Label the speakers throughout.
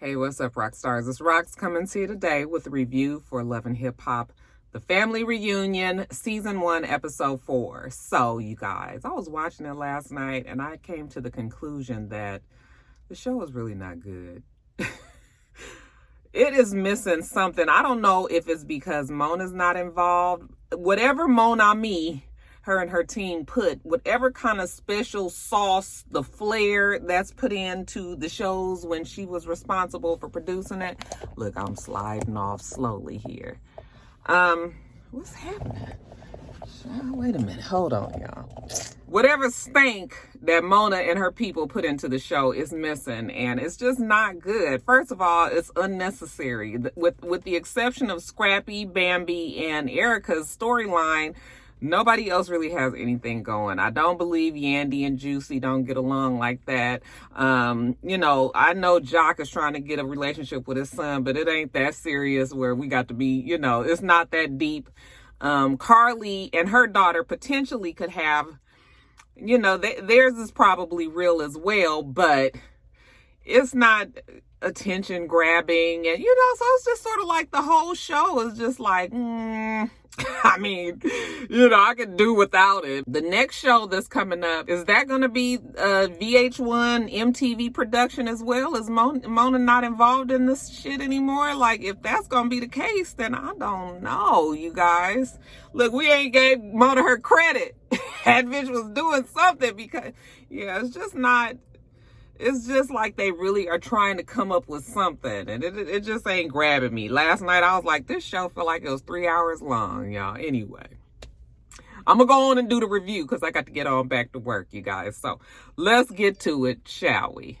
Speaker 1: Hey, what's up, rock stars? It's Rox coming to you today with a review for Love and Hip Hop, The Family Reunion, Season 1, Episode 4. So, you guys, I was watching it last night, and I came to the conclusion that the show is really not good. It is missing something. I don't know if it's because Mona's not involved. Whatever Mona Me, her and her team put, whatever kind of special sauce, the flair that's put into the shows when she was responsible for producing it. Look, I'm sliding off slowly here. What's happening? Wait a minute. Hold on, y'all. Whatever stank that Mona and her people put into the show is missing, and it's just not good. First of all, it's unnecessary. With the exception of Scrappy, Bambi, and Erica's storyline, nobody else really has anything going. I don't believe Yandy and Juicy don't get along like that. You know, I know Jock is trying to get a relationship with his son, but it ain't that serious where we got to be, you know, it's not that deep. Carly and her daughter potentially could have, you know, theirs is probably real as well, but it's not attention grabbing. And, you know, so it's just sort of like the whole show is just like, I mean, you know, I could do without it. The next show that's coming up, is that going to be a VH1 MTV production as well? Is Mona not involved in this shit anymore? Like, if that's going to be the case, then I don't know, you guys. Look, we ain't gave Mona her credit. That bitch was doing something because, yeah, it's just not... It's just like they really are trying to come up with something, and it just ain't grabbing me. Last night, I was like, this show felt like it was 3 hours long, y'all. Anyway, I'm going to go on and do the review because I got to get on back to work, you guys. So let's get to it, shall we?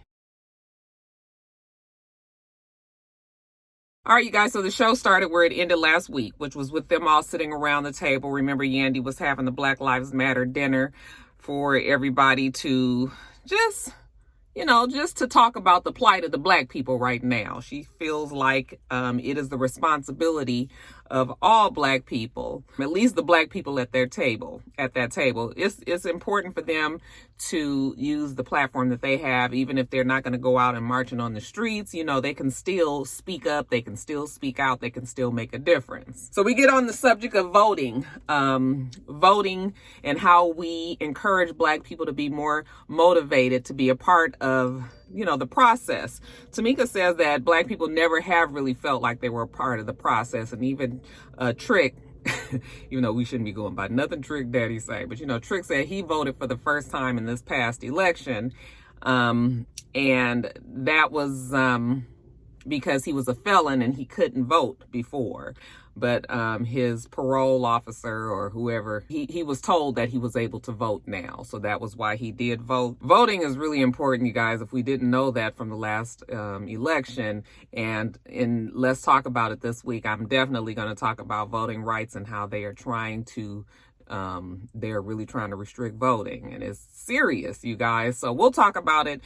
Speaker 1: All right, you guys, so the show started where it ended last week, which was with them all sitting around the table. Remember, Yandy was having the Black Lives Matter dinner for everybody to just... you know, just to talk about the plight of the Black people right now. She feels like it is the responsibility of all Black people, at least the Black people at that table. It's important for them to use the platform that they have, even if they're not going to go out and marching on the streets. You know, they can still speak up, they can still speak out, they can still make a difference. So we get on the subject of voting, voting and how we encourage Black people to be more motivated to be a part of, you know, the process. Tamika says that Black people never have really felt like they were a part of the process. And even Trick, even though we shouldn't be going by nothing Trick Daddy say, but, you know, Trick said he voted for the first time in this past election. And that was because he was a felon and he couldn't vote before. But his parole officer or whoever, he was told that he was able to vote now. So that was why he did vote. Voting is really important, you guys, if we didn't know that from the last election. And let's talk about it this week. I'm definitely going to talk about voting rights and how they are trying to, they're really trying to restrict voting. And it's serious, you guys. So we'll talk about it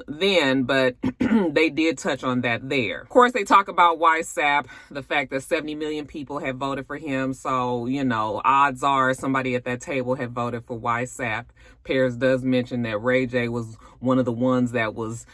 Speaker 1: then, but they did touch on that there. Of course, they talk about YSAP, the fact that 70 million people have voted for him. So, you know, odds are somebody at that table had voted for YSAP. Pears does mention that Ray J was one of the ones that was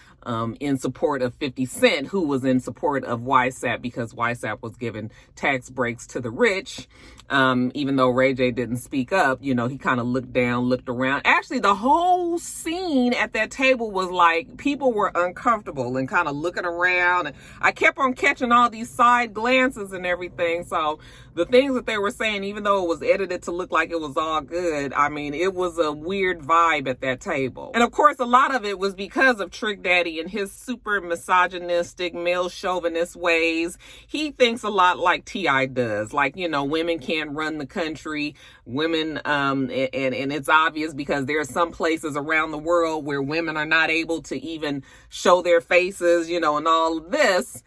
Speaker 1: in support of 50 Cent, who was in support of YSAP because YSAP was giving tax breaks to the rich. Even though Ray J didn't speak up, you know, he kind of looked down, looked around. Actually, the whole scene at that table was like people were uncomfortable and kind of looking around. And I kept on catching all these side glances and everything. So the things that they were saying, even though it was edited to look like it was all good, I mean, it was a weird vibe at that table. And of course, a lot of it was because of Trick Daddy and his super misogynistic, male chauvinist ways. He thinks a lot like T.I. does. Like, you know, women can't run the country. Women, and it's obvious because there are some places around the world where women are not able to even show their faces, you know, and all of this.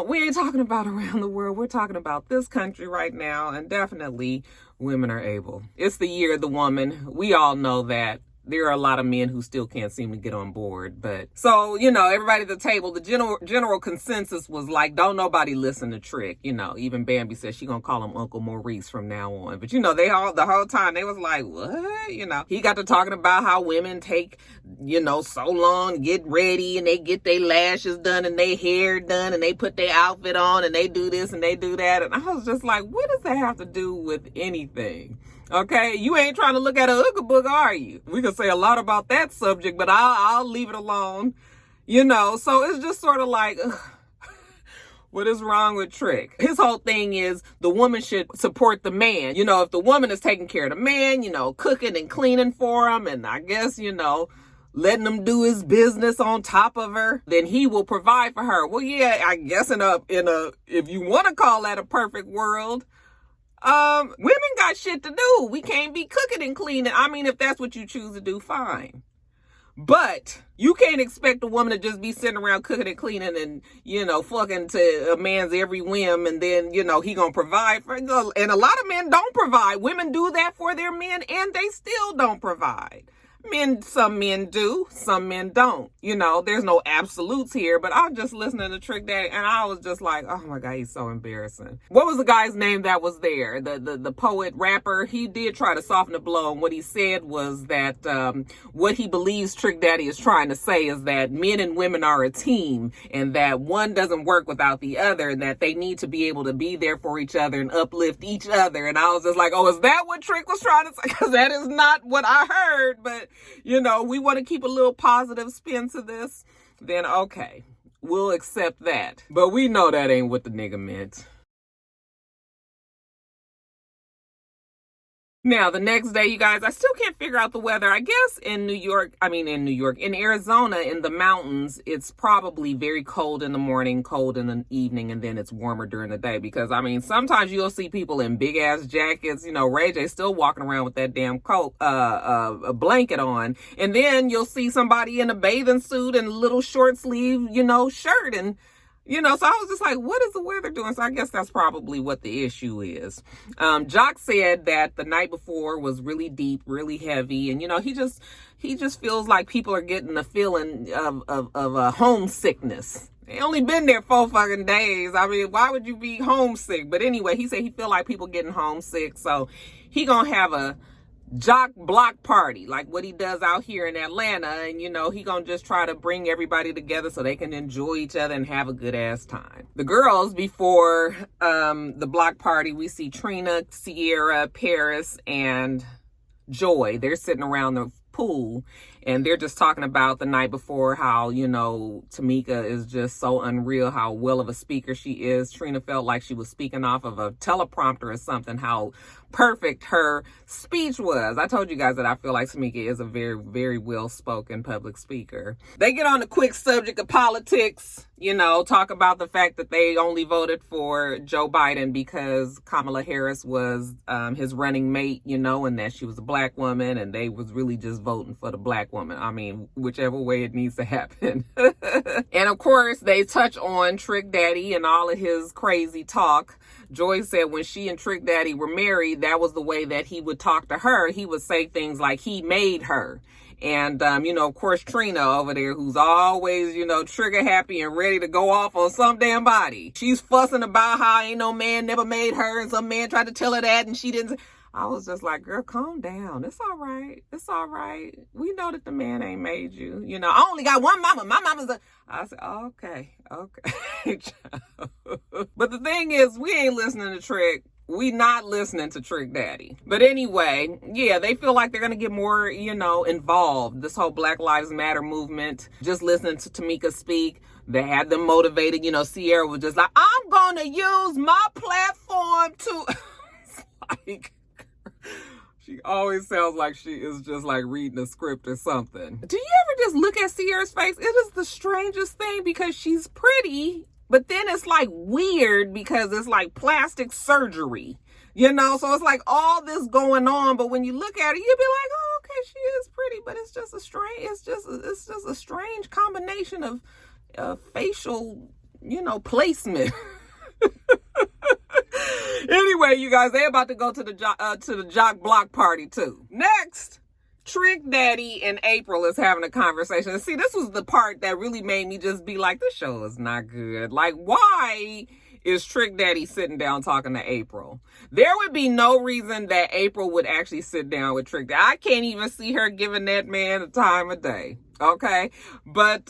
Speaker 1: We ain't talking about around the world. We're talking about this country right now. And definitely women are able. It's the year of the woman. We all know that. there are a lot of men who still can't seem to get on board. But so, you know, everybody at the table, the general consensus was like, don't nobody listen to Trick. You know, even Bambi said she gonna call him Uncle Maurice from now on. But you know, the whole time they was like, what? You know, he got to talking about how women take, you know, so long to get ready, and they get their lashes done and their hair done, and they put their outfit on, and they do this and they do that. And I was just like, what does that have to do with anything? Okay, you ain't trying to look at a hooker book, are you? We could say a lot about that subject, but I'll leave it alone. You know, so it's just sort of like, ugh, what is wrong with Trick? His whole thing is the woman should support the man. You know, if the woman is taking care of the man, you know, cooking and cleaning for him, and I guess, you know, letting him do his business on top of her, then he will provide for her. Well, yeah, I guess in a if you want to call that a perfect world, women got shit to do. We can't be cooking and cleaning. I mean, if that's what you choose to do, fine. But you can't expect a woman to just be sitting around cooking and cleaning and, you know, fucking to a man's every whim, and then, you know, he gonna provide for, and a lot of men don't provide. Women do that for their men, and they still don't provide. Some men do, some men don't. You know, there's no absolutes here, but I'm just listening to Trick Daddy, and I was just like, oh my God, he's so embarrassing. What was the guy's name that was there? The poet rapper. He did try to soften the blow, and what he said was that what he believes Trick Daddy is trying to say is that men and women are a team, and that one doesn't work without the other, and that they need to be able to be there for each other and uplift each other. And I was just like, oh, is that what Trick was trying to say? Because that is not what I heard, but you know, we want to keep a little positive spin to this, then okay, we'll accept that. But we know that ain't what the nigga meant. Now, the next day, you guys, I still can't figure out the weather. I guess in Arizona, in the mountains, it's probably very cold in the morning, cold in the evening, and then it's warmer during the day. Because, I mean, sometimes you'll see people in big-ass jackets. You know, Ray J's still walking around with that damn coat, a blanket on. And then you'll see somebody in a bathing suit and a little short sleeve, you know, shirt. And you know, so I was just like, what is the weather doing? So I guess that's probably what the issue is. Jock said that the night before was really deep, really heavy. And, you know, he just feels like people are getting a feeling of a homesickness. They only been there 4 fucking days. I mean, why would you be homesick? But anyway, he said he feel like people getting homesick. So he gonna have a Jock block party like what he does out here in Atlanta, and you know he gonna just try to bring everybody together so they can enjoy each other and have a good ass time. The girls before the block party, we see Trina, Sierra, Paris, and Joy. They're sitting around the pool and they're just talking about the night before how, you know, Tamika is just so unreal, how well of a speaker she is. Trina felt like she was speaking off of a teleprompter or something, how perfect her speech was. I told you guys that I feel like Tamika is a very, very well-spoken public speaker. They get on the quick subject of politics, you know, talk about the fact that they only voted for Joe Biden because Kamala Harris was his running mate, you know, and that she was a black woman, and they was really just voting for the black woman. I mean, whichever way it needs to happen. And of course, they touch on Trick Daddy and all of his crazy talk. Joy said when she and Trick Daddy were married, that was the way that he would talk to her. He would say things like he made her. And, you know, of course, Trina over there, who's always, you know, trigger happy and ready to go off on some damn body. She's fussing about how ain't no man never made her, and some man tried to tell her that and she didn't. I was just like, girl, calm down. It's all right. It's all right. We know that the man ain't made you. You know, I only got one mama. My mama's a... I said, okay. But the thing is, we ain't listening to Trick. We not listening to Trick Daddy. But anyway, yeah, they feel like they're going to get more, you know, involved. This whole Black Lives Matter movement, just listening to Tamika speak, they had them motivated. You know, Sierra was just like, I'm going to use my platform to... like... She always sounds like she is just like reading a script or something. Do you ever just look at Sierra's face? It is the strangest thing because she's pretty, but then it's like weird because it's like plastic surgery, you know? So it's like all this going on, but when you look at her, you'll be like, oh, okay, she is pretty, but it's just a strange combination of facial, you know, placement. Anyway, you guys, they about to go to the Jock block party too. Next, Trick Daddy and April is having a conversation. And see, this was the part that really made me just be like, this show is not good. Like, why is Trick Daddy sitting down talking to April? There would be no reason that April would actually sit down with Trick Daddy. I can't even see her giving that man the time of day. Okay. But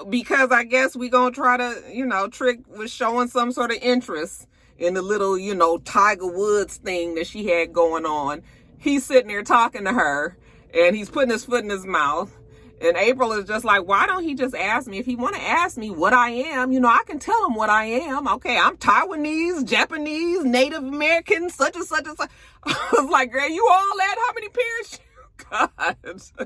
Speaker 1: because I guess we gonna try to, Trick was showing some sort of interest in the little, Tiger Woods thing that she had going on. He's sitting there talking to her. And he's putting his foot in his mouth. And April is just like, why don't he just ask me? If he want to ask me what I am, I can tell him what I am. Okay, I'm Taiwanese, Japanese, Native American, such and such and such. I was like, girl, you all that? How many parents you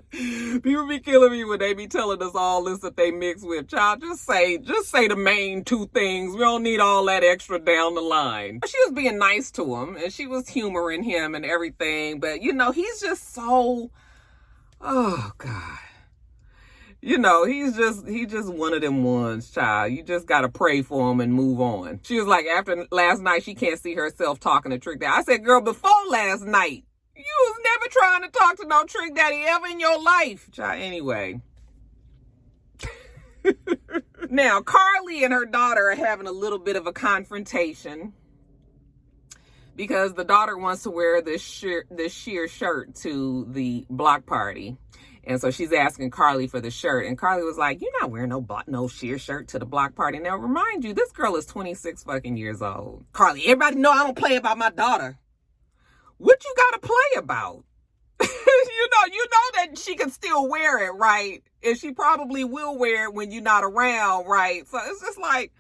Speaker 1: got? People be killing me when they be telling us all this that they mix with. Child, just say the main two things. We don't need all that extra down the line. She was being nice to him, and she was humoring him and everything. But, he's just so... Oh God. He's just one of them ones, child. You just gotta pray for him and move on. She was like, after last night, she can't see herself talking to Trick Daddy. I said, girl, before last night, you was never trying to talk to no Trick Daddy ever in your life. Child, anyway. Now, Carly and her daughter are having a little bit of a confrontation, because the daughter wants to wear this sheer shirt to the block party. And so she's asking Carly for the shirt. And Carly was like, you're not wearing no sheer shirt to the block party. Now, remind you, this girl is 26 fucking years old. Carly, everybody know I don't play about my daughter. What you got to play about? you know that she can still wear it, right? And she probably will wear it when you're not around, right? So it's just like,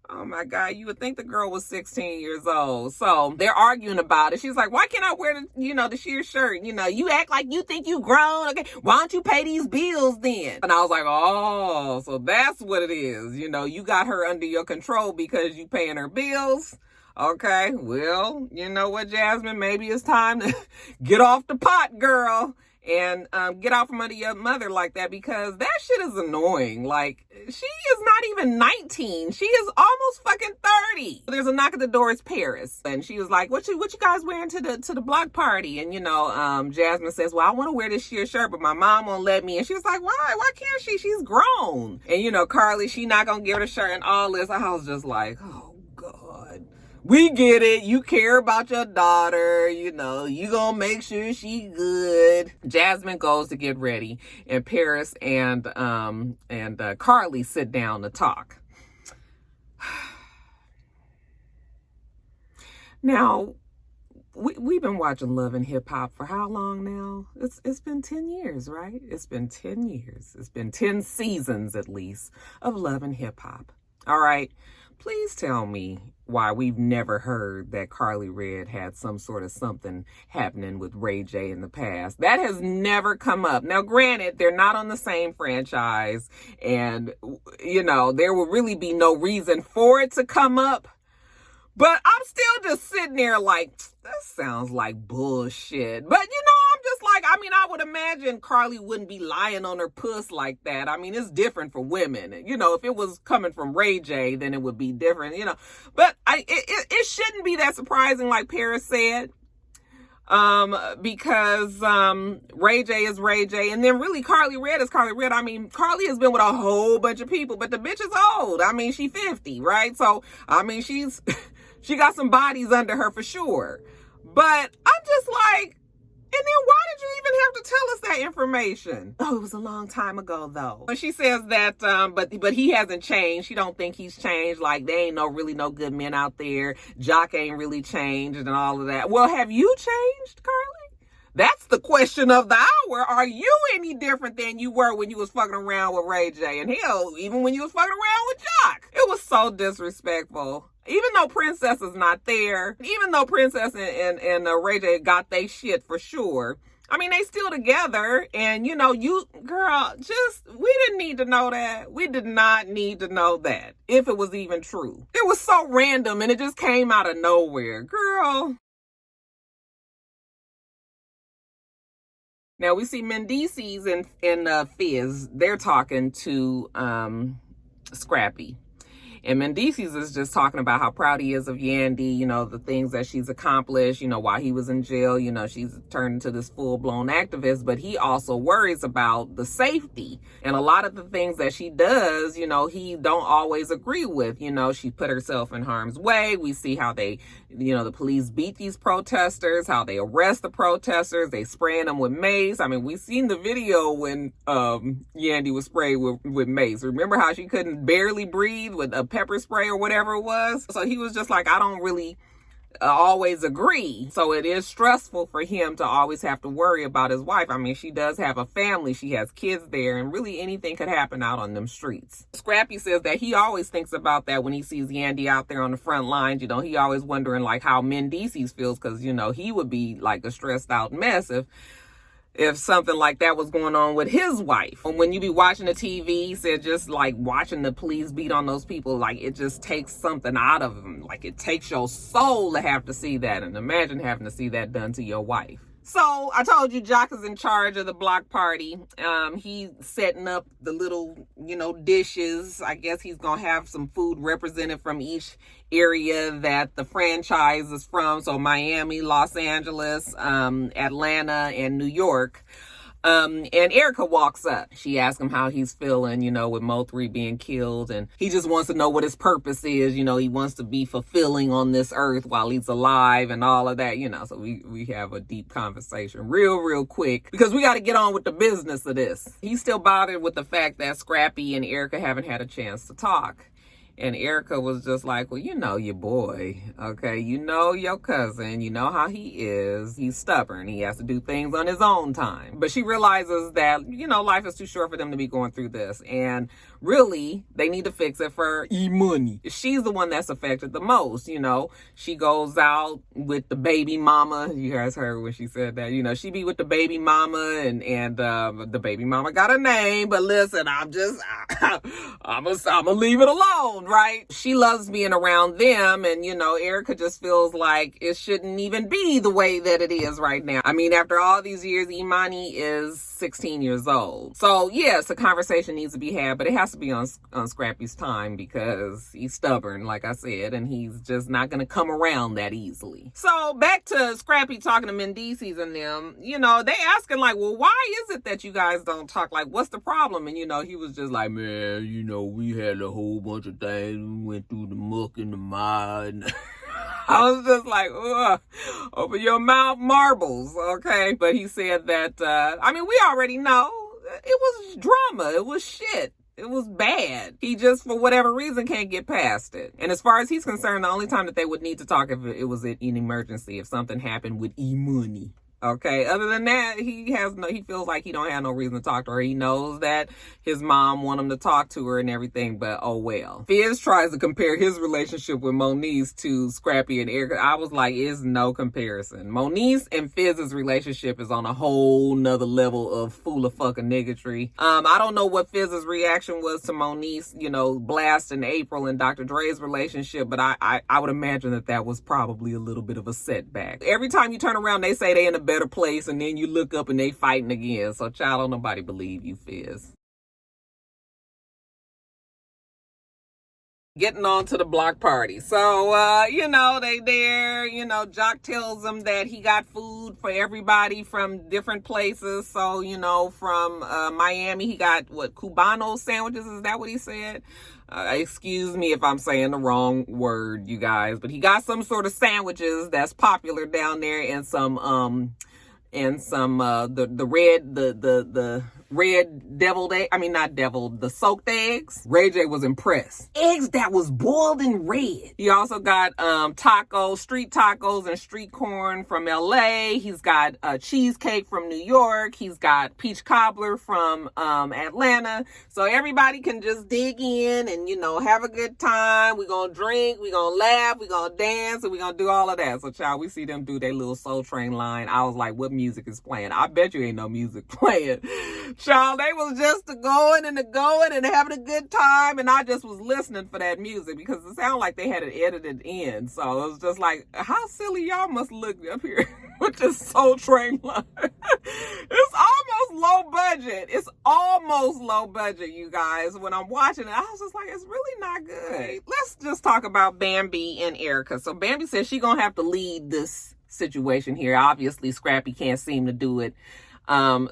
Speaker 1: oh my God, you would think the girl was 16 years old. So they're arguing about it. She's like, why can't I wear the sheer shirt? You act like you think you grown. Okay, why don't you pay these bills then? And I was like, oh, so that's what it is. You got her under your control because you paying her bills. Okay, well, you know what, Jasmine? Maybe it's time to get off the pot, girl. And get out from under your mother like that, because that shit is annoying. Like, she is not even 19. She is almost fucking 30. There's a knock at the door. It's Paris. And she was like, what you guys wearing to the block party? And, Jasmine says, well, I want to wear this sheer shirt, but my mom won't let me. And she was like, why? Why can't she? She's grown. And, Carly, she not going to give her the shirt and all this. I was just like, oh, God. We get it. You care about your daughter. You gonna make sure she good. Jasmine goes to get ready, and Paris and Carly sit down to talk. Now, we've been watching Love and Hip Hop for how long now? It's been 10 years, right? It's been 10 years. It's been 10 seasons, at least, of Love and Hip Hop. All right. Please tell me why we've never heard that Carly Red had some sort of something happening with Ray J in the past. That has never come up. Now, granted, they're not on the same franchise, and, there will really be no reason for it to come up. But I'm still just sitting there like, that sounds like bullshit. But, I'm just like, I would imagine Carly wouldn't be lying on her puss like that. It's different for women. If it was coming from Ray J, then it would be different, But it shouldn't be that surprising, like Paris said. Because Ray J is Ray J, and then really Carly Red is Carly Red. Carly has been with a whole bunch of people, but the bitch is old. She 50, right? So, she's... She got some bodies under her for sure. But I'm just like, and then why did you even have to tell us that information? Oh, it was a long time ago, though. But she says that, but he hasn't changed. She don't think he's changed. Like, there ain't really no good men out there. Jock ain't really changed and all of that. Well, have you changed, Carly? That's the question of the hour. Are you any different than you were when you was fucking around with Ray J? And hell, even when you was fucking around with Jock. It was so disrespectful. Even though Princess is not there, even though Princess and Ray J got they shit for sure, they still together. And, girl, we didn't need to know that. We did not need to know that, if it was even true. It was so random, and it just came out of nowhere. Girl. Now, we see Mendices and Fizz. They're talking to Scrappy. And Mendices is just talking about how proud he is of Yandy, you know, the things that she's accomplished, you know, while he was in jail. You know, she's turned into this full-blown activist, but he also worries about the safety. And a lot of the things that she does, you know, he don't always agree with. You know, she put herself in harm's way. We see how they, you know, the police beat these protesters, how they arrest the protesters, they spraying them with mace. I mean, we seen the video when Yandy was sprayed with mace. Remember how she couldn't barely breathe with a pepper spray or whatever it was? So he was just like, I don't really always agree. So it is stressful for him to always have to worry about his wife. I mean, she does have a family, she has kids there, and really anything could happen out on them streets. Scrappy says that he always thinks about that when he sees Yandy out there on the front lines. You know, he always wondering like how Mendices feels, because, you know, he would be like a stressed out mess if something like that was going on with his wife. And when you be watching the TV, he said just like watching the police beat on those people, like it just takes something out of them. Like it takes your soul to have to see that. And imagine having to see that done to your wife. So I told you Jock is in charge of the block party. He's setting up the little, you know, dishes. I guess he's going to have some food represented from each area that the franchise is from. So Miami, Los Angeles, Atlanta, and New York. And Erica walks up. She asks him how he's feeling, you know, with Mo3 being killed. And he just wants to know what his purpose is. You know, he wants to be fulfilling on this earth while he's alive and all of that, you know. So we have a deep conversation real quick because we got to get on with the business of this. He's still bothered with the fact that Scrappy and Erica haven't had a chance to talk. And Erica was just like, well, you know your boy, okay? You know your cousin. You know how he is. He's stubborn. He has to do things on his own time. But she realizes that, you know, life is too short for them to be going through this. And really, they need to fix it for E-Money. She's the one that's affected the most, you know. She goes out with the baby mama. You guys heard when she said that. You know, she be with the baby mama and the baby mama got a name. But listen, I'm gonna leave it alone. Right? She loves being around them, and you know, Erica just feels like it shouldn't even be the way that it is right now. I mean, after all these years, Imani is 16 years old. So yes, a conversation needs to be had, but it has to be on Scrappy's time because he's stubborn, like I said, and he's just not gonna come around that easily. So back to Scrappy talking to Mendices and them, you know, they asking like, well, why is it that you guys don't talk? Like, what's the problem? And you know, he was just like, man, you know, we had a whole bunch of things. We went through the muck and the mud. I was just like, ugh, open your mouth, marbles, okay? But he said that, I mean, we already know it was drama. It was shit. It was bad. He just, for whatever reason, can't get past it. And as far as he's concerned, the only time that they would need to talk if it was an emergency, if something happened with E-Money. Okay, other than that, he feels like he don't have no reason to talk to her. He knows that his mom want him to talk to her and everything, but oh well. Fizz tries to compare his relationship with Moniece to Scrappy and Erica. I was like, it's no comparison. Moniece and Fizz's relationship is on a whole nother level of fucking niggatry. I don't know what Fizz's reaction was to Moniece, you know, blasting April and Dr. Dre's relationship, but I would imagine that was probably a little bit of a setback. Every time you turn around, they say they in a better place, and then you look up and they fighting again. So child, don't nobody believe you, Fizz. Getting on to the block party. So, you know, they there, you know, Jock tells them that he got food for everybody from different places. So, you know, from Miami, he got, what, Cubano sandwiches? Is that what he said? Excuse me if I'm saying the wrong word, you guys, but he got some sort of sandwiches that's popular down there, and some the red deviled egg. I mean, not deviled, the soaked eggs. Ray J was impressed. Eggs that was boiled in red. He also got tacos, street tacos and street corn from LA. He's got cheesecake from New York. He's got peach cobbler from Atlanta. So everybody can just dig in and, you know, have a good time. We're gonna drink, we're gonna laugh, we're gonna dance, and we're gonna do all of that. So child, we see them do their little Soul Train line. I was like, what music is playing? I bet you ain't no music playing. Child, they was just going and having a good time, and I just was listening for that music because it sounded like they had it edited in. So it was just like, how silly y'all must look up here with this Soul Train line. It's almost low budget. budget. It's almost low budget, you guys. When I'm watching it, I was just like, it's really not good. Let's just talk about Bambi and Erica. So Bambi says she's going to have to lead this situation here. Obviously, Scrappy can't seem to do it.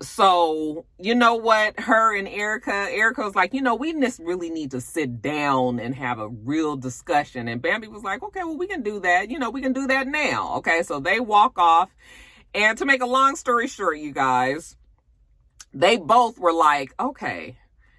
Speaker 1: So you know what, her and Erica was like, we just really need to sit down and have a real discussion. And Bambi was like, okay, well, we can do that. We can do that now. Okay. So they walk off, and to make a long story short, you guys, they both were like, okay,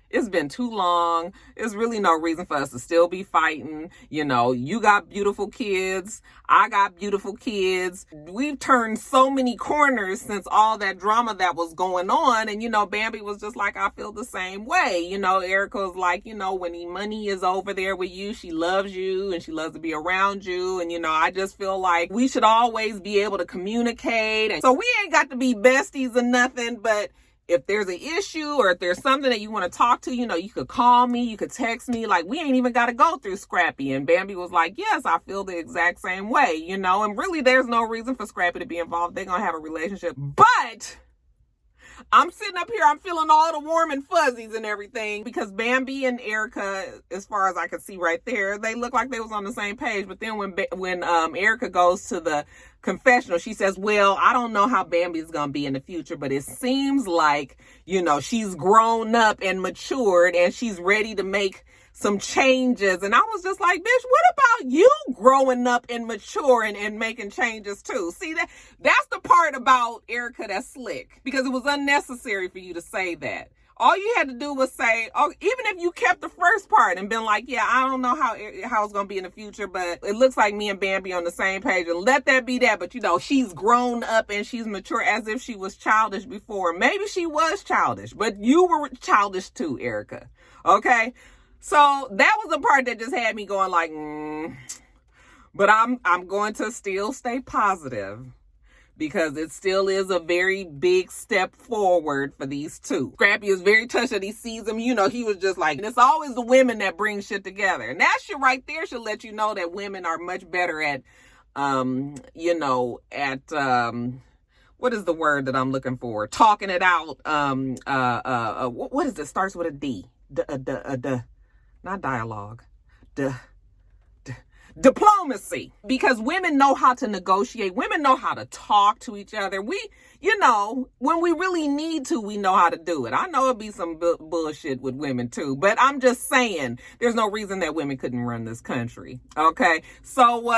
Speaker 1: it's been too long. There's really no reason for us to still be fighting. You got beautiful kids. I got beautiful kids. We've turned so many corners since all that drama that was going on. And, Bambi was just like, I feel the same way. Erica was like, when money is over there with you, she loves you and she loves to be around you. And, I just feel like we should always be able to communicate. And so we ain't got to be besties or nothing, but if there's an issue or if there's something that you want to talk to, you could call me, you could text me. Like, we ain't even got to go through Scrappy. And Bambi was like, yes, I feel the exact same way, and really there's no reason for Scrappy to be involved. They're going to have a relationship. But I'm sitting up here, I'm feeling all the warm and fuzzies and everything, because Bambi and Erica, as far as I could see right there, they look like they was on the same page. But then when Erica goes to the confessional, she says, well, I don't know how Bambi is going to be in the future, but it seems like, she's grown up and matured and she's ready to make some changes. And I was just like, bitch, what about you growing up and maturing and making changes too? See, that's the part about Erica that's slick, because it was unnecessary for you to say that. All you had to do was say, oh, even if you kept the first part and been like, yeah, I don't know how it's going to be in the future, but it looks like me and Bambi on the same page, and let that be that. But, she's grown up and she's mature, as if she was childish before. Maybe she was childish, but you were childish too, Erica. Okay? So that was the part that just had me going like, But I'm going to still stay positive, because it still is a very big step forward for these two. Scrappy is very touched that he sees him. He was just like, and it's always the women that bring shit together. And that shit right there should let you know that women are much better at, what is the word that I'm looking for? Talking it out. What is it? Starts with a D. Not dialogue. Diplomacy. Because women know how to negotiate. Women know how to talk to each other. We, when we really need to, we know how to do it. I know it'd be some bullshit with women too, but I'm just saying there's no reason that women couldn't run this country. Okay. So,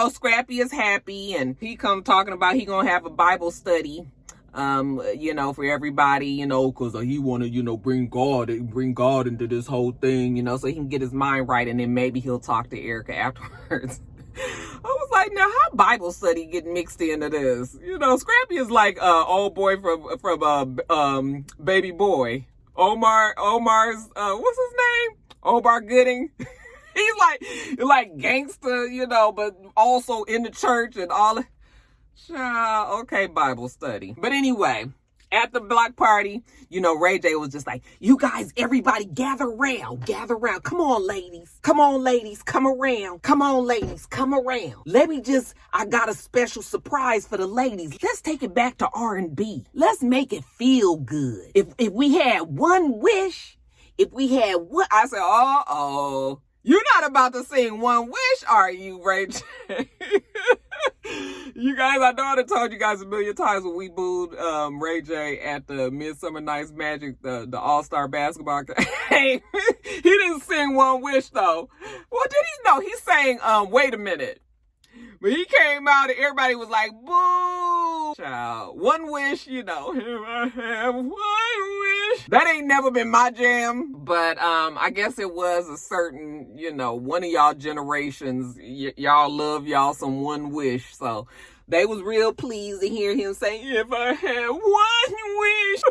Speaker 1: Scrappy is happy, and he come talking about he gonna have a Bible study, for everybody, because he want to, bring God into this whole thing, so he can get his mind right, and then maybe he'll talk to Erica afterwards. I was like, now how Bible study get mixed into this? Scrappy is like old boy from Baby Boy. Omar's what's his name? Omar Gooding. He's like gangster, but also in the church and all. Okay, Bible study. But anyway, at the block party, Ray J was just like, you guys, everybody gather around. Come on, ladies, come around. Come on, ladies, come around. I got a special surprise for the ladies. Let's take it back to R&B. Let's make it feel good. If we had one wish, I said, uh-oh. You're not about to sing One Wish, are you, Ray J? You guys, I know I told you guys a million times when we booed Ray J at the Midsummer Night's Magic, the All-Star basketball game. He didn't sing One Wish, though. Well, did he? No, he sang Wait a Minute. But he came out and everybody was like, boo! Child, One Wish, if I have one wish. That ain't never been my jam. But I guess it was a certain, one of y'all generations, y'all love y'all some One Wish. So they was real pleased to hear him say, if I had one wish.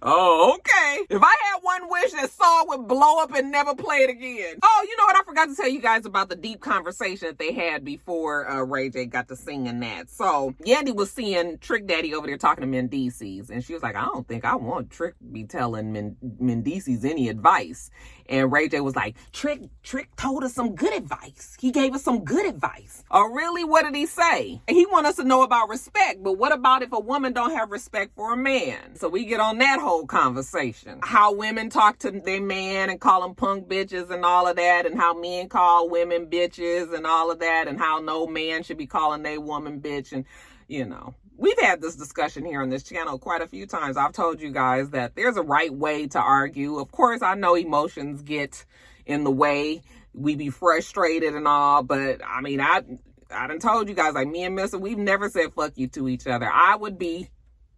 Speaker 1: Oh, okay. If I had one wish that saw with blow up and never play it again. Oh, you know what? I forgot to tell you guys about the deep conversation that they had before Ray J got to singing that. So Yandy was seeing Trick Daddy over there talking to Mendices, and she was like, I don't think I want Trick to be telling Mendices any advice. And Ray J was like, Trick told us some good advice. He gave us some good advice. Oh, really? What did he say? He want us to know about respect, but what about if a woman don't have respect for a man? So we get on that whole conversation. How women talk to their man and call them punk bitches and all of that, and how men call women bitches and all of that, and how no man should be calling their woman bitch. And, you know, we've had this discussion here on this channel quite a few times. I've told you guys that there's a right way to argue. Of course, I know emotions get in the way. We be frustrated and all, but I mean, I done told you guys, like me and Mr., we've never said fuck you to each other. I would be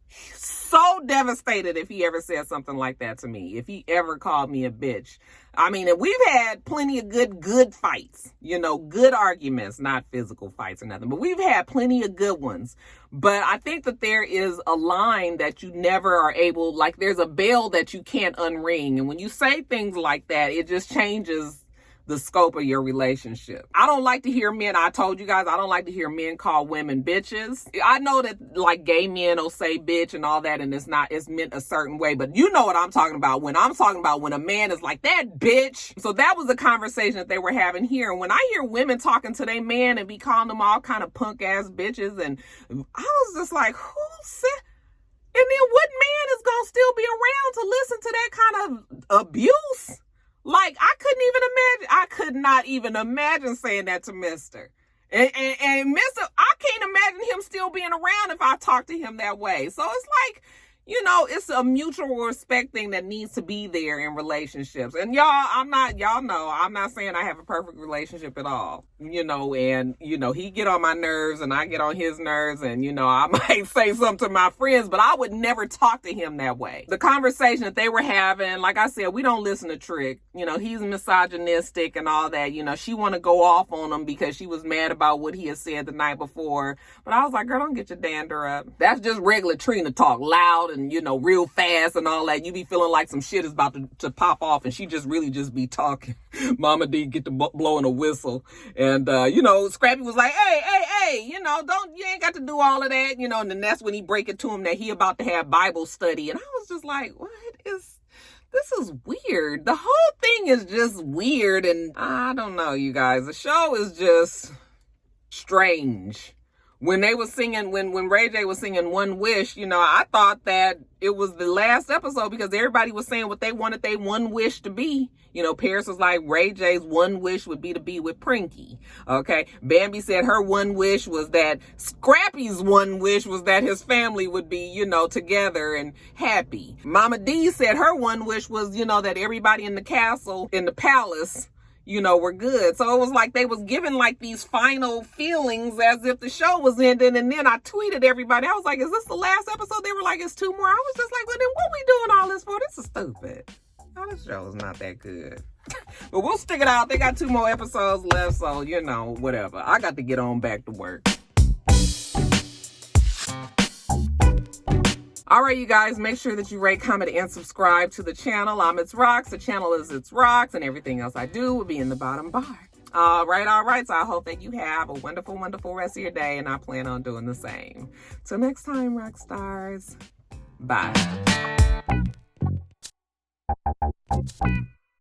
Speaker 1: so devastated if he ever said something like that to me, if he ever called me a bitch. I mean, we've had plenty of good fights, you know, good arguments, not physical fights or nothing, but we've had plenty of good ones. But I think that there is a line that you never are able, like there's a bell that you can't unring. And when you say things like that, it just changes the scope of your relationship. I don't like to hear men, I told you guys, I don't like to hear men call women bitches. I know that like gay men will say bitch and all that, and it's meant a certain way, but you know what I'm talking about when I'm talking about when a man is like, that bitch. So that was a conversation that they were having here. And when I hear women talking to their man and be calling them all kind of punk ass bitches, and I was just like, who said? And then what man is gonna still be around to listen to that kind of abuse? Like, I could not even imagine saying that to Mr. And Mr., I can't imagine him still being around if I talk to him that way. So it's like, you know, it's a mutual respect thing that needs to be there in relationships. And y'all know, I'm not saying I have a perfect relationship at all, you know, and, you know, he get on my nerves and I get on his nerves, and, you know, I might say something to my friends, but I would never talk to him that way. The conversation that they were having, like I said, we don't listen to Trick. You know, he's misogynistic and all that. You know, she want to go off on him because she was mad about what he had said the night before. But I was like, girl, don't get your dander up. That's just regular Trina talk, loud and, you know, real fast and all that. You be feeling like some shit is about to pop off, and she just really just be talking. Mama D get to blowing a whistle. And, you know, Scrappy was like, hey, you know, you ain't got to do all of that, you know, and then that's when he break it to him that he about to have Bible study. And I was just like, this is weird. The whole thing is just weird. And I don't know, you guys, the show is just strange. When they were singing, when Ray J was singing One Wish, you know, I thought that it was the last episode because everybody was saying what they wanted their one wish to be. You know, Paris was like, Ray J's one wish would be to be with Prinky. Okay. Bambi said her one wish was that Scrappy's one wish was that his family would be, you know, together and happy. Mama D said her one wish was, you know, that everybody in the castle, in the palace, you know, were good. So it was like they was giving like these final feelings as if the show was ending. And then I tweeted everybody. I was like, is this the last episode? They were like, it's 2 more. I was just like, well, then what we doing all this for? This is stupid. Oh, this show is not that good. But we'll stick it out. They got 2 more episodes left. So, you know, whatever. I got to get on back to work. All right, you guys, make sure that you rate, comment, and subscribe to the channel. I'm itsrox. The channel is itsrox, and everything else I do will be in the bottom bar. All right. So I hope that you have a wonderful, wonderful rest of your day, and I plan on doing the same. Till next time, rock stars. Bye.